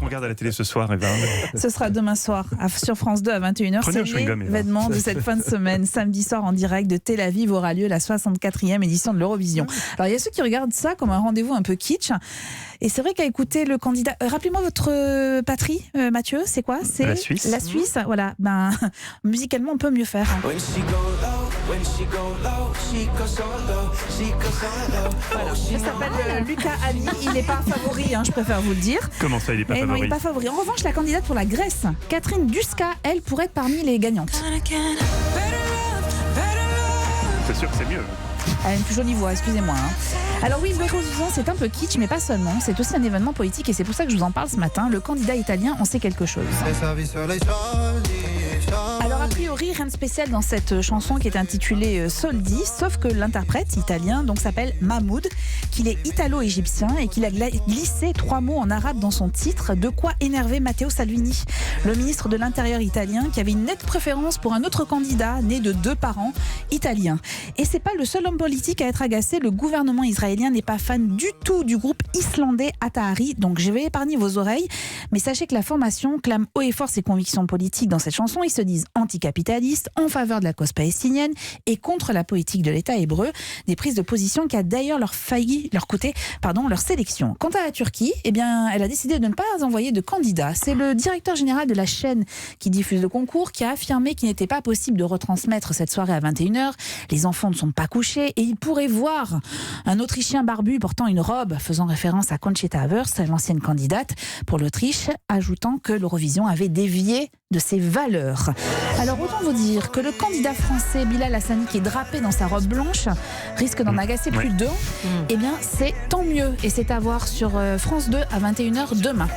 regarde à la télé ce soir, Eva? Ce sera demain soir sur France 2 à 21h. Prenez un C'est chewing-gum, Eva. l'événement de cette fin de semaine. Samedi soir en direct de Tel Aviv aura lieu la 64e édition de l'Eurovision. Alors il y a ceux qui regardent ça comme un rendez-vous un peu kitsch. Et c'est vrai qu'à écouter le candidat... rappelez-moi votre patrie, Mathieu, c'est quoi? C'est la Suisse. La Suisse, voilà. Ben, musicalement, on peut mieux faire. Voilà. Il s'appelle Lucas Ali. Il n'est pas favori, je préfère vous le dire. Comment ça, il n'est pas Non, il favori? n'est pas favori. En revanche, la candidate pour la Grèce, Catherine Duska, elle pourrait être parmi les gagnantes. C'est sûr que c'est mieux. Elle a une plus jolie voix, excusez-moi. Alors oui, l'Eurovision, c'est un peu kitsch, mais pas seulement. C'est aussi un événement politique et c'est pour ça que je vous en parle ce matin. Le candidat italien en sait quelque chose. Alors a priori, rien de spécial dans cette chanson qui est intitulée Soldi, sauf que l'interprète italien donc s'appelle Mahmoud, qu'il est italo-égyptien et qu'il a glissé 3 mots en arabe dans son titre, de quoi énerver Matteo Salvini, le ministre de l'Intérieur italien, qui avait une nette préférence pour un autre candidat né de 2 parents italiens. Et c'est pas le seul homme politique à être agacé. Le gouvernement israélien n'est pas fan du tout du groupe islandais Atahari, donc je vais épargner vos oreilles, mais sachez que la formation clame haut et fort ses convictions politiques dans cette chanson. Ils se disent anticapitalistes, en faveur de la cause palestinienne et contre la politique de l'État hébreu, des prises de position qui a d'ailleurs leur coûté leur sélection. Quant à la Turquie, eh bien, elle a décidé de ne pas envoyer de candidat. C'est le directeur général de la chaîne qui diffuse le concours qui a affirmé qu'il n'était pas possible de retransmettre cette soirée à 21h. Les enfants ne sont pas couchés et ils pourraient voir un Autrichien barbu portant une robe faisant référence à Conchita Wurst, l'ancienne candidate pour l'Autriche, ajoutant que l'Eurovision avait dévié de ses valeurs. Alors autant vous dire que le candidat français Bilal Hassani, qui est drapé dans sa robe blanche, risque d'en agacer plus d'un. Eh bien c'est tant mieux et c'est à voir sur France 2 à 21h demain.